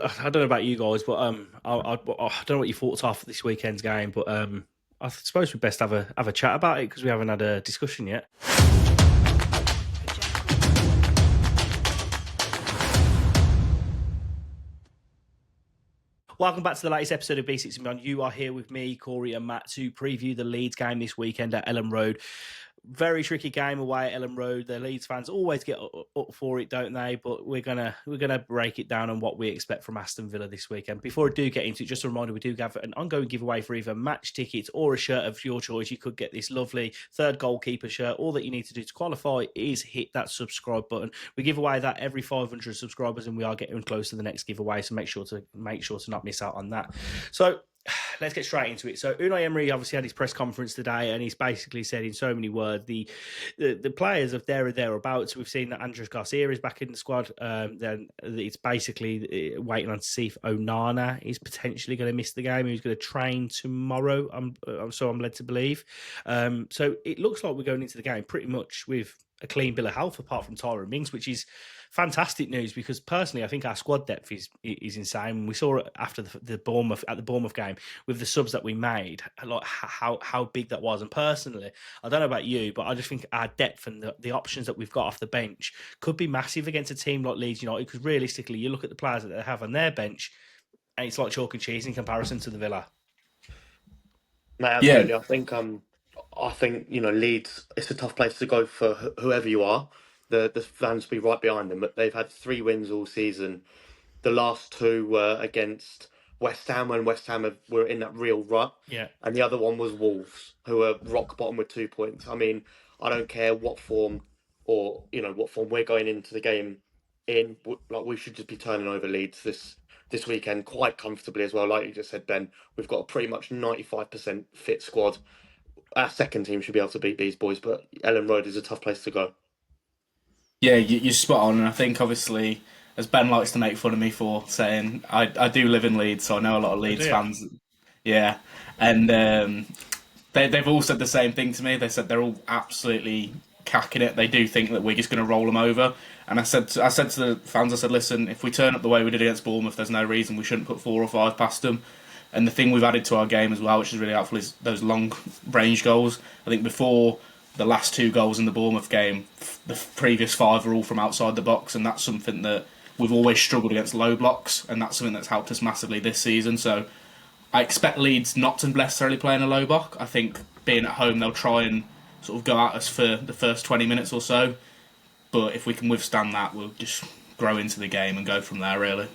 I don't know about you guys, but I don't know what your thoughts are for this weekend's game, but I suppose we best have a chat about it because we haven't had a discussion yet. Welcome back to the latest episode of B6 and Beyond. You are here with me, Cory and Matt, to preview the Leeds game this weekend at Elland Road. Very tricky game away at Elland Road. The Leeds fans always get up for it, don't they? But we're gonna break it down on what we expect from Aston Villa this weekend. Before I do get into it, just a reminder: we do have an ongoing giveaway for either match tickets or a shirt of your choice. You could get this lovely third goalkeeper shirt. All that you need to do to qualify is hit that subscribe button. We give away that every 500 subscribers, and we are getting close to the next giveaway. So make sure to not miss out on that. So let's get straight into it. So Unai Emery obviously had his press conference today, and he's basically said in so many words the players of there or thereabouts. We've seen that Andres Garcia is back in the squad. Then it's basically waiting on to see if Onana is potentially going to miss the game. He's going to train tomorrow. I'm led to believe. So it looks like we're going into the game pretty much with a clean bill of health, apart from Tyrone Mings, which is fantastic news because personally, I think our squad depth is insane. We saw it after the Bournemouth game with the subs that we made, like how big that was. And personally, I don't know about you, but I just think our depth and the options that we've got off the bench could be massive against a team like Leeds United. Because realistically, you look at the players that they have on their bench, and it's like chalk and cheese in comparison to the Villa. No, absolutely. I think Leeds. It's a tough place to go for whoever you are. The fans will be right behind them. But they've had 3 wins all season. The last two were against West Ham when were in that real rut, Yeah. and the other one was Wolves, who were rock bottom with 2 points. I mean, I don't care what form or what form we're going into the game in. Like we should just be turning over Leeds this weekend quite comfortably as well. Like you just said, Ben, we've got a pretty much 95% fit squad. Our second team should be able to beat these boys, but Ellen Road is a tough place to go. Yeah, you're spot on, and I think obviously, as Ben likes to make fun of me for saying, I do live in Leeds, so I know a lot of Leeds fans. Yeah, and they've all said the same thing to me. They said they're all absolutely cacking it. They do think that we're just going to roll them over. And I said to the fans, I said, listen, if we turn up the way we did against Bournemouth, there's no reason we shouldn't put 4 or 5 past them. And the thing we've added to our game as well, which is really helpful, is those long range goals. I think before the last 2 goals in the Bournemouth game, the previous 5 are all from outside the box, and that's something that we've always struggled against low blocks, and that's something that's helped us massively this season. So I expect Leeds not to necessarily play in a low block. I think being at home, they'll try and sort of go at us for the first 20 minutes or so. But if we can withstand that, we'll just grow into the game and go from there, really.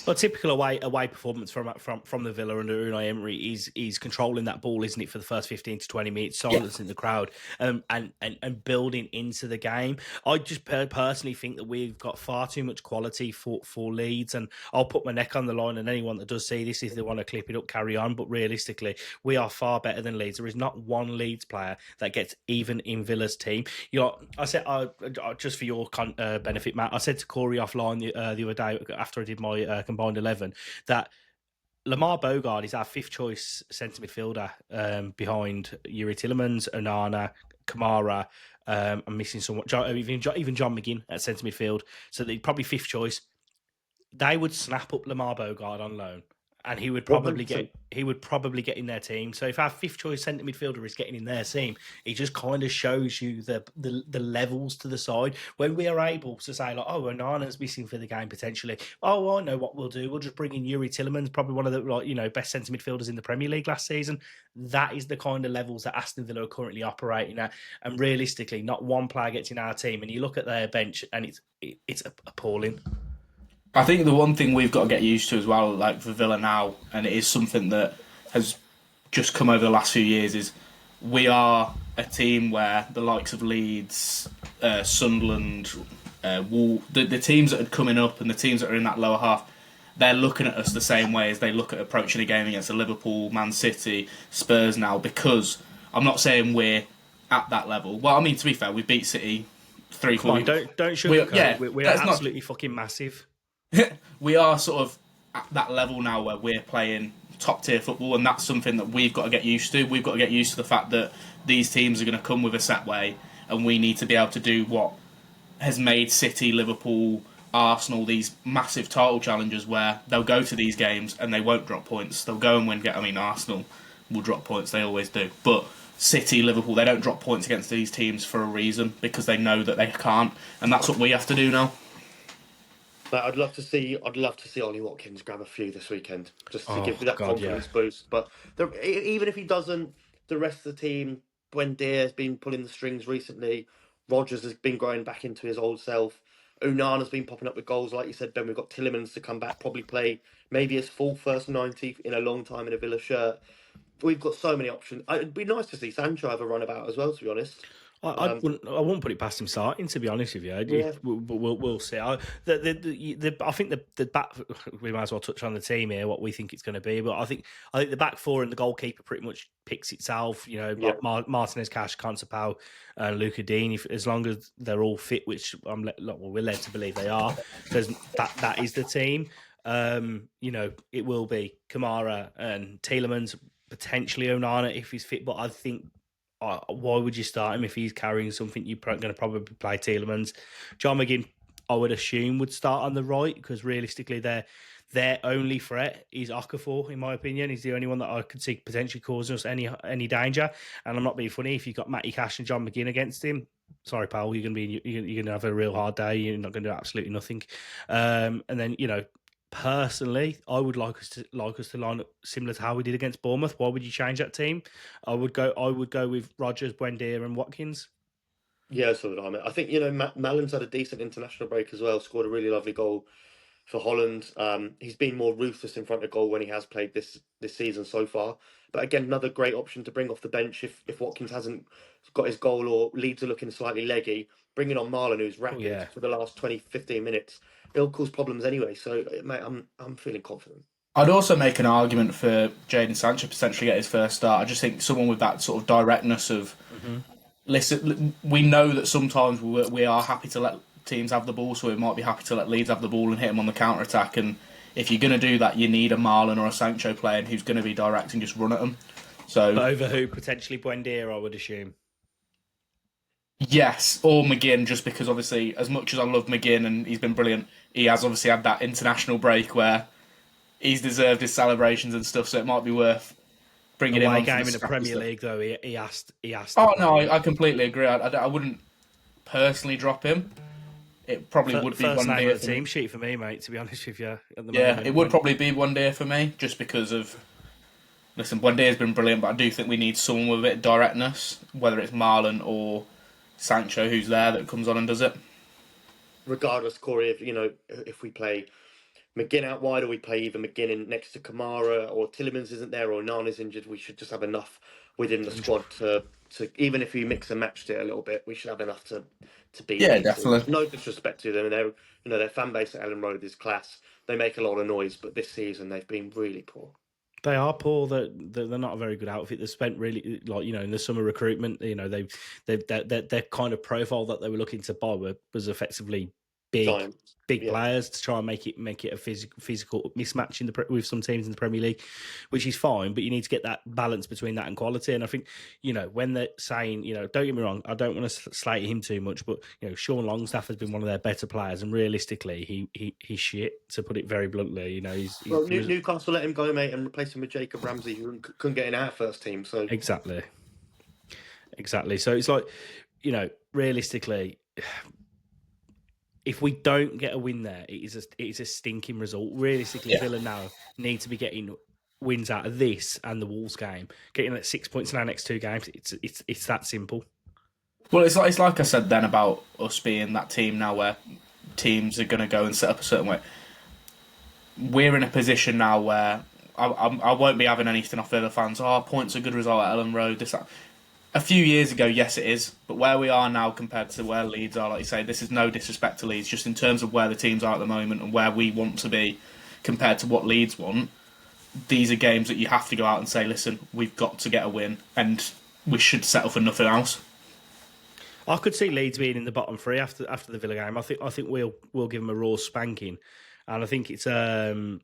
Well, typical away performance from the Villa under Unai Emery is controlling that ball, isn't it, for the first 15 to 20 minutes, silencing the crowd, and building into the game. I just personally think that we've got far too much quality for Leeds, and I'll put my neck on the line, and anyone that does see this, if they want to clip it up, carry on. But realistically, we are far better than Leeds. There is not one Leeds player that gets even in Villa's team. I said, just for your benefit, Matt, I said to Cory offline the other day after I did my combined 11 that Lamar Bogard is our 5th choice centre midfielder behind Yuri Tillemans, Onana, Kamara. I'm missing someone, even John McGinn at centre midfield. So they're probably 5th choice. They would snap up Lamar Bogard on loan, and he would probably get in their team. So if our 5th choice centre midfielder is getting in their team, it just kind of shows you the levels to the side. When we are able to say, like, oh, Onana's missing for the game potentially. Oh, I know what we'll do. We'll just bring in Yuri Tillemans, probably one of the best centre midfielders in the Premier League last season. That is the kind of levels that Aston Villa are currently operating at. And realistically, not one player gets in our team. And you look at their bench, and it's appalling. I think the one thing we've got to get used to as well, like for Villa now, and it is something that has just come over the last few years, is we are a team where the likes of Leeds, Sunderland, the teams that are coming up and the teams that are in that lower half, they're looking at us the same way as they look at approaching a game against a Liverpool, Man City, Spurs now, because I'm not saying we're at that level. Well, I mean, to be fair, we beat City 3-4. Don't sugarcoat it. We are absolutely fucking massive. We are sort of at that level now where we're playing top tier football, and that's something that we've got to get used to. We've got to get used to the fact that these teams are going to come with a set way, and we need to be able to do what has made City, Liverpool, Arsenal, these massive title challenges where they'll go to these games and they won't drop points. They'll go and win. I mean, Arsenal will drop points; they always do. But City, Liverpool, they don't drop points against these teams for a reason because they know that they can't, and that's what we have to do now. But I'd love to see Ollie Watkins grab a few this weekend just to give you that God, confidence boost. But even if he doesn't, the rest of the team, Buendia has been pulling the strings recently. Rodgers has been growing back into his old self. Onana's been popping up with goals, like you said, Ben. We've got Tillemans to come back, probably play maybe his full first 90 in a long time in a Villa shirt. We've got so many options. It'd be nice to see Sancho have a run about as well, to be honest. I wouldn't put it past him starting, to be honest with you. Yeah. We'll see. I think the back. We might as well touch on the team here, what we think it's going to be. But I think the back four and the goalkeeper pretty much picks itself. You know, Yeah. Martinez, Cash, Conceição, and Luca Dean. As long as they're all fit, which we're led to believe they are, that is the team. You know, it will be Kamara and Tielemans, potentially Onana if he's fit. But I think. Why would you start him if he's carrying something? You're going to probably play Tielemans. John McGinn, I would assume, would start on the right because realistically, their only threat is Okafor, in my opinion. He's the only one that I could see potentially causing us any danger. And I'm not being funny. If you've got Matty Cash and John McGinn against him, sorry, pal, you're going to have a real hard day. You're not going to do absolutely nothing. And then personally, I would like us to line up similar to how we did against Bournemouth. Why would you change that team? I would go with Rodgers, Buendia, and Watkins. Yeah, so would I. I think Mallin's had a decent international break as well. Scored a really lovely goal for Holland. He's been more ruthless in front of goal when he has played this season so far. But again, another great option to bring off the bench if Watkins hasn't got his goal or Leeds are looking slightly leggy. Bringing on Marlon, who's rapid for the last 20, 15 minutes, it'll cause problems anyway. So, mate, I'm feeling confident. I'd also make an argument for Jadon Sancho potentially get his first start. I just think someone with that sort of directness of, listen, we know that sometimes we are happy to let teams have the ball, so we might be happy to let Leeds have the ball and hit them on the counter attack. And if you're going to do that, you need a Marlon or a Sancho player who's going to be direct and just run at them. So over who? Potentially Buendia, I would assume. Yes, or McGinn, just because obviously, as much as I love McGinn and he's been brilliant, he has obviously had that international break where he's deserved his celebrations and stuff. So it might be worth bringing him on. Game in the Premier League, though, he asked. Oh no, I completely agree. I wouldn't personally drop him. It probably would be first one name day of the team sheet for me, mate. To be honest with you, at the yeah, moment, it would probably be one day for me, just because of. Listen, one day has been brilliant, but I do think we need someone with a bit of directness, whether it's Marlon or Sancho, who's there that comes on and does it. Regardless, Corey, if we play McGinn out wide, or we play either McGinn in next to Kamara, or Tillemans isn't there, or Nana's injured, we should just have enough within the squad to even if we mix and matched it a little bit, we should have enough to beat. Yeah, definitely. No disrespect to them, and their fan base at Elland Road is class. They make a lot of noise, but this season they've been really poor. They are poor. They're not a very good outfit. They spent really in the summer recruitment. Their kind of profile that they were looking to buy was effectively big players to try and make it a physical mismatch with some teams in the Premier League, which is fine. But you need to get that balance between that and quality. And I think when they're saying don't get me wrong, I don't want to slate him too much, but Sean Longstaff has been one of their better players, and realistically, he's shit, to put it very bluntly. Newcastle let him go, mate, and replace him with Jacob Ramsey, who couldn't get in our first team. So exactly. So it's like realistically. If we don't get a win there, it is a stinking result. Realistically, Villa now need to be getting wins out of this and the Wolves game. Getting at 6 points in our next two games, it's that simple. Well, it's like I said then about us being that team now where teams are going to go and set up a certain way. We're in a position now where I won't be having anything off Villa fans. Points a good result at Elland Road. This, that. A few years ago, yes, it is. But where we are now compared to where Leeds are, like you say, this is no disrespect to Leeds, just in terms of where the teams are at the moment and where we want to be compared to what Leeds want. These are games that you have to go out and say, listen, we've got to get a win and we should settle for nothing else. I could see Leeds being in the bottom three after the Villa game. I think we'll give them a raw spanking, and I think it's Burnley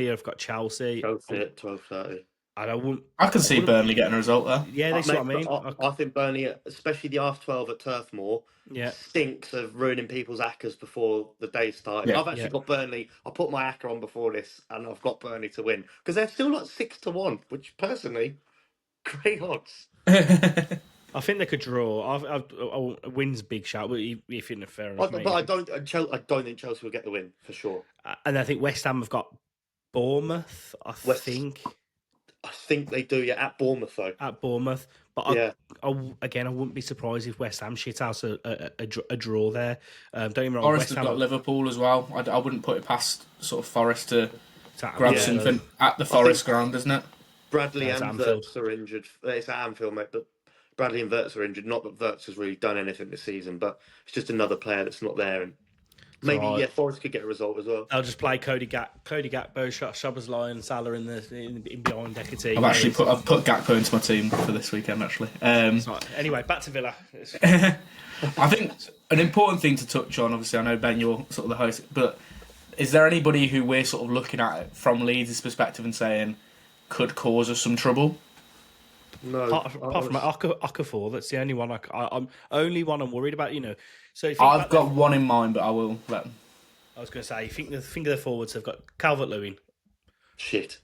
have got Chelsea. Chelsea at 12:30. And I wouldn't. I can see Burnley getting a result there. Yeah, that's what I mean. I think Burnley, especially the half 12 at Turf Moor, stinks of ruining people's ACCAs before the day started. Yeah. I've actually got Burnley. I put my ACCA on before this, and I've got Burnley to win because they're still like 6-1, which personally, great odds. I think they could draw. A win's a big shout, but you think fair enough. But I don't think Chelsea will get the win for sure. And I think West Ham have got Bournemouth. I think they do. Yeah, at Bournemouth though. At Bournemouth, but I wouldn't be surprised if West Ham shit out a draw there. Don't get me wrong. Forest has got Liverpool as well. I wouldn't put it past sort of Forest to grab something at the Forest ground, isn't it? Bradley and Wirtz are injured. It's at Anfield, mate, but Bradley and Wirtz are injured. Not that Wirtz has really done anything this season, but it's just another player that's not there. And maybe Forest could get a result as well. I'll just play Cody Gakpo, Szoboszlai, and Salah in behind Decker team. I've put Gakpo into my team for this weekend actually. Anyway, back to Villa. I think an important thing to touch on. Obviously, I know Ben, you're sort of the host, but is there anybody who we're sort of looking at from Leeds' perspective and saying could cause us some trouble? No, apart from Okafor, that's the only one I'm worried about. So I've got one in mind, but I will let. I was going to say, think of the forwards. They've got Calvert-Lewin. Shit.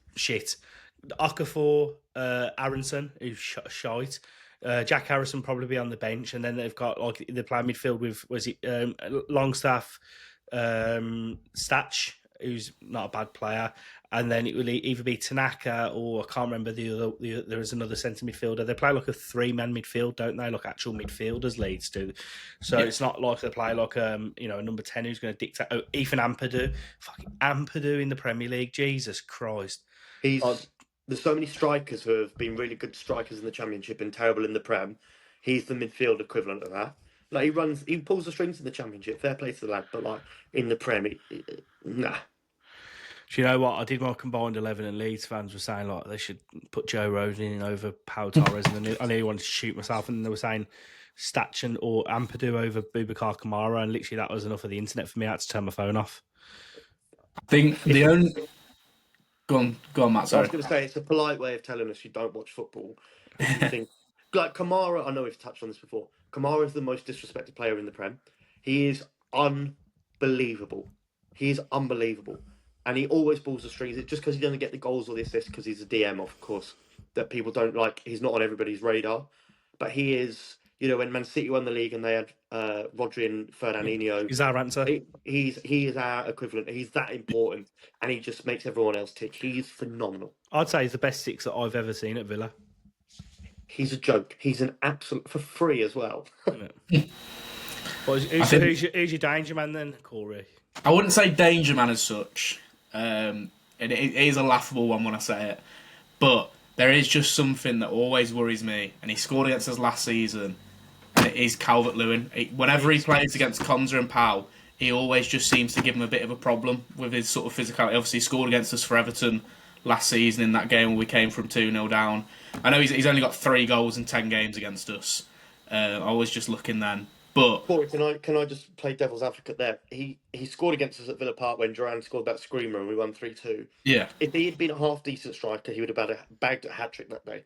Okafor, Aronson, who's shite. Jack Harrison probably be on the bench, and then they've got they play midfield with Longstaff, Statch, who's not a bad player, and then it will either be Tanaka or I can't remember there is another centre midfielder. They play like a 3-man midfield, don't they? Like actual midfielders, Leeds do. So it's not like they play like a number 10 who's going to dictate. Oh, Ethan Ampadu, fucking Ampadu in the Premier League, Jesus Christ! There's so many strikers who have been really good strikers in the Championship and terrible in the Prem. He's the midfield equivalent of that. Like he pulls the strings in the Championship. Fair play to the lad, but like in the Prem, nah. Do you know what? I did my combined 11 and Leeds fans were saying like they should put Joe Rodon in over Pau Torres, and I nearly wanted to shoot myself, and they were saying Statch or Ampadu over Boubacar Kamara, and literally that was enough of the internet for me. I had to turn my phone off. I think the only... Go on, Matt, sorry. I was going to say, it's a polite way of telling us you don't watch football. If you think... Like Kamara, I know we've touched on this before. Kamara is the most disrespected player in the Prem. He is unbelievable. And he always pulls the strings. It's just because he doesn't get the goals or the assists because he's a DM, of course, that people don't like. He's not on everybody's radar. But he is, when Man City won the league and they had Rodri and Fernandinho. He's our answer. He is our equivalent. He's that important. And he just makes everyone else tick. He's phenomenal. I'd say he's the best 6 that I've ever seen at Villa. He's a joke. He's an absolute... For free as well. Who's your danger man then, Corey? I wouldn't say danger man as such. And it is a laughable one when I say it. But there is just something that always worries me. And he scored against us last season. And it is Calvert-Lewin. Whenever he plays against Konza and Powell, he always just seems to give him a bit of a problem with his sort of physicality. Obviously, he scored against us for Everton last season in that game when we came from 2-0 down. I know he's only got 3 goals in 10 games against us. I was just looking then. But Corey, can I just play devil's advocate there? He scored against us at Villa Park when Duran scored that screamer and we won 3-2. Yeah. If he had been a half decent striker, he would have bagged a hat trick that day.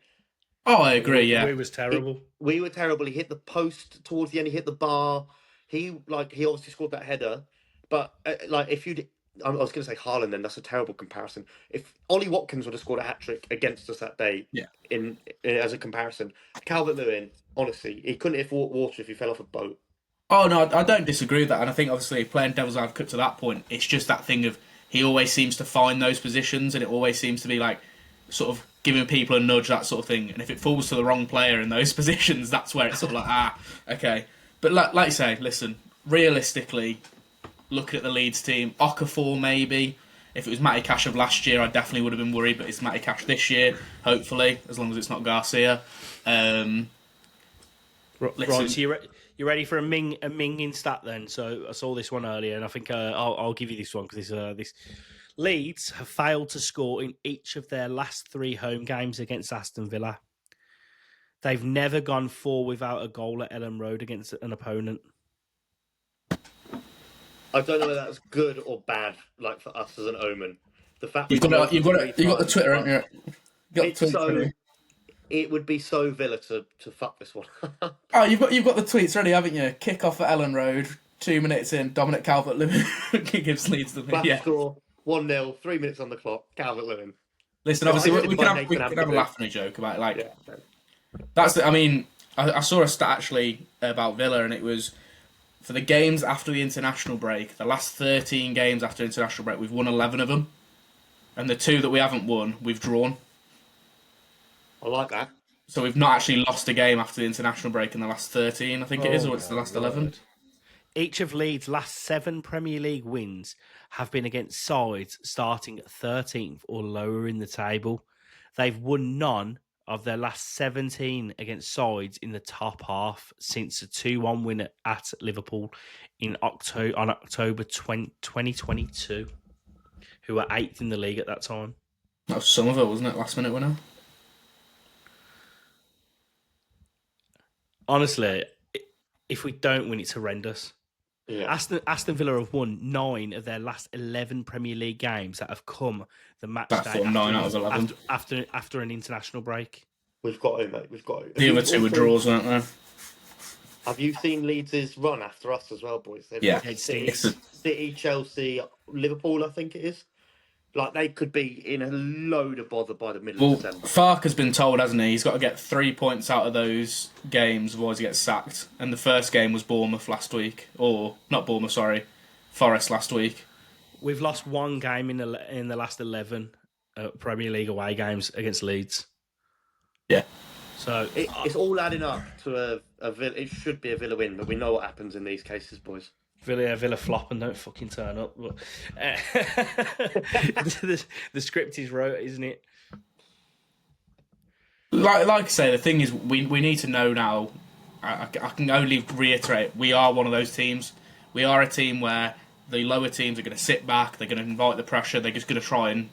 Oh, I agree. Yeah, we was terrible. We were terrible. He hit the post towards the end. He hit the bar. He obviously scored that header. But if you'd, I was going to say Haaland, then that's a terrible comparison. If Ollie Watkins would have scored a hat trick against us that day, in as a comparison, Calvert-Lewin, honestly, he couldn't hit water if he fell off a boat. Oh no, I don't disagree with that, and I think obviously playing devil's advocate to that point, it's just that thing of he always seems to find those positions, and it always seems to be like sort of giving people a nudge, that sort of thing. And if it falls to the wrong player in those positions, that's where it's sort of like okay. But like you say, listen, realistically, looking at the Leeds team, Okafor maybe. If it was Matty Cash of last year, I definitely would have been worried, but it's Matty Cash this year, hopefully, as long as it's not Garcia. Right, so you're ready for a minging stat then? So I saw this one earlier, and I think I'll give you this one because this Leeds have failed to score in each of their last 3 home games against Aston Villa. They've never gone 4 without a goal at Elland Road against an opponent. I don't know whether that's good or bad, like for us as an omen. The fact you've got the Twitter, haven't you? It would be so Villa to fuck this one. Oh, you've got the tweets ready, haven't you? Kick off at Elland Road, 2 minutes in. Dominic Calvert-Lewin gives Leeds the Back yeah. score 1-0, 3 minutes on the clock. Calvert-Lewin. Listen, obviously we can have a laugh and a joke about it. Like that's. I mean, I saw a stat actually about Villa, and it was for the games after the international break. The last 13 games after international break, we've won 11 of them, and the 2 that we haven't won, we've drawn. I like that. So we've not actually lost a game after the international break in the last 13, I think it is, or it's the last 11. Each of Leeds' last 7 Premier League wins have been against sides starting 13th or lower in the table. They've won none of their last 17 against sides in the top half since a 2-1 win at Liverpool on October 2022, who were 8th in the league at that time. That was Somerville, wasn't it? Last minute winner. Honestly, if we don't win, it's horrendous. Yeah. Aston Villa have won 9 of their last 11 Premier League games that have come the match day 9 out of 11 after an international break. We've got to, mate. We've got to. The other 2 were draws, weren't they? Have you seen Leeds' run after us as well, boys? Yeah, City, Chelsea, Liverpool, I think it is. Like, they could be in a load of bother by the middle of December. Farke has been told, hasn't he? He's got to get 3 points out of those games, otherwise he gets sacked. And the first game was Bournemouth last week. Or, not Bournemouth, sorry. Forest last week. We've lost 1 game in the last 11 Premier League away games against Leeds. Yeah. So it's all adding up to a Villa. It should be a Villa win, but we know what happens in these cases, boys. Villa flop and don't fucking turn up. But, the script is wrote, isn't it? Like I say, the thing is, we need to know now. I can only reiterate, we are one of those teams. We are a team where the lower teams are going to sit back, they're going to invite the pressure, they're just going to try and,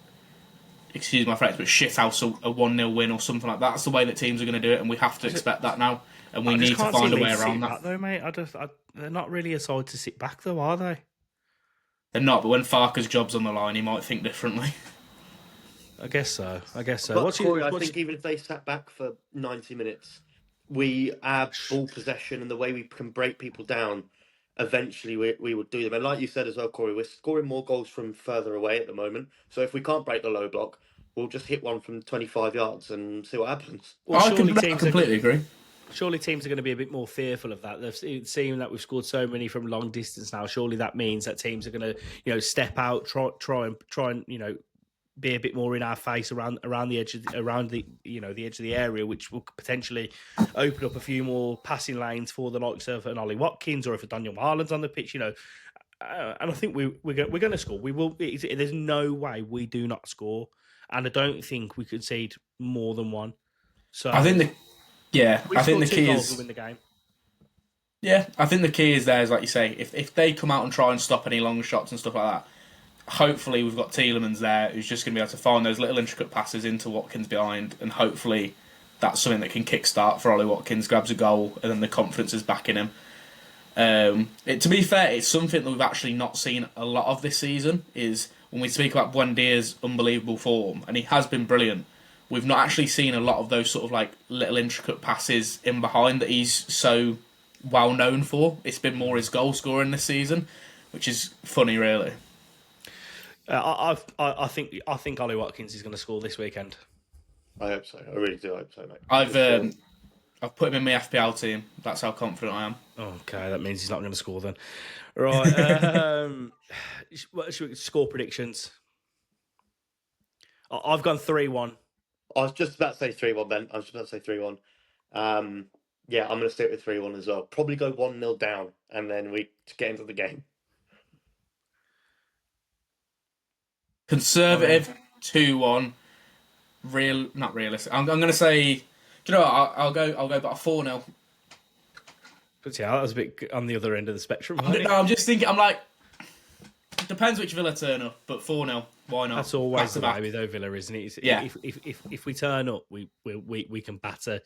excuse my French, but shit house a 1-0 win or something like that. That's the way that teams are going to do it, and we have to expect that now. And we need to find a way around that. Though, mate, they're not really a side to sit back, though, are they? They're not, but when Farke's job's on the line, he might think differently. I guess so. But Corey, I think even if they sat back for 90 minutes, we have ball possession and the way we can break people down, eventually we would do them. And like you said as well, Corey, we're scoring more goals from further away at the moment. So if we can't break the low block, we'll just hit one from 25 yards and see what happens. Well, I completely agree. Surely teams are going to be a bit more fearful of that. They've seen that we've scored so many from long distance now. Surely that means that teams are going to, step out, try and be a bit more in our face around the edge of the edge of the area, which will potentially open up a few more passing lanes for the likes of an Ollie Watkins, or if a Daniel Marlin's on the pitch, And I think we're going to score. We will. There's no way we do not score, and I don't think we concede more than 1. So I think the key is win the game. Yeah, I think the key is there is, like you say, if they come out and try and stop any long shots and stuff like that, hopefully we've got Tielemans there who's just going to be able to find those little intricate passes into Watkins behind, and hopefully that's something that can kickstart for Ollie Watkins, grabs a goal, and then the confidence is back in him. To be fair, it's something that we've actually not seen a lot of this season, is when we speak about Buendia's unbelievable form, and he has been brilliant, we've not actually seen a lot of those sort of like little intricate passes in behind that he's so well known for. It's been more his goal scoring this season, which is funny, really. I think Ollie Watkins is going to score this weekend. I hope so. I really do hope so, mate. I've put him in my FPL team. That's how confident I am. Okay, that means he's not going to score then. Right. Should we score predictions? I've gone 3-1. I was just about to say 3-1, Ben. I was just about to say 3-1. Yeah, I'm going to stick with 3-1 as well. Probably go 1-0 down, and then we get into the game. Conservative 2-1. Not realistic. I'm going to say. Do you know what? I'll go about 4-0. But yeah, that was a bit on the other end of the spectrum. I'm just thinking. I'm like, it depends which Villa turn up, but 4-0. Why not? That's always the way with Villa, isn't it? Yeah. If we turn up, we can batter.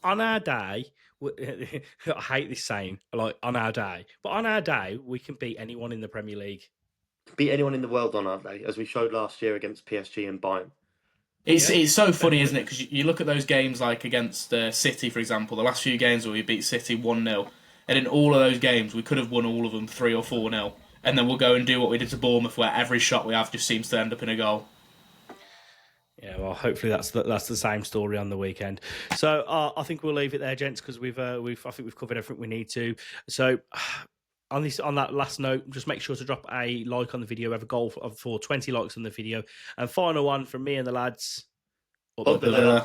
On our day, I hate this saying, like on our day, but on our day, we can beat anyone in the Premier League. Beat anyone in the world on our day, as we showed last year against PSG and Bayern. It's so funny, isn't it? Because you look at those games like against City, for example, the last few games where we beat City 1-0, and in all of those games we could have won all of them 3 or 4-0, and then we'll go and do what we did to Bournemouth, where every shot we have just seems to end up in a goal. Yeah, well, hopefully that's the same story on the weekend. So I think we'll leave it there, gents, because I think we've covered everything we need to. So on that last note, just make sure to drop a like on the video. We have a goal for 20 likes on the video. And final one from me and the lads. Up the Villa.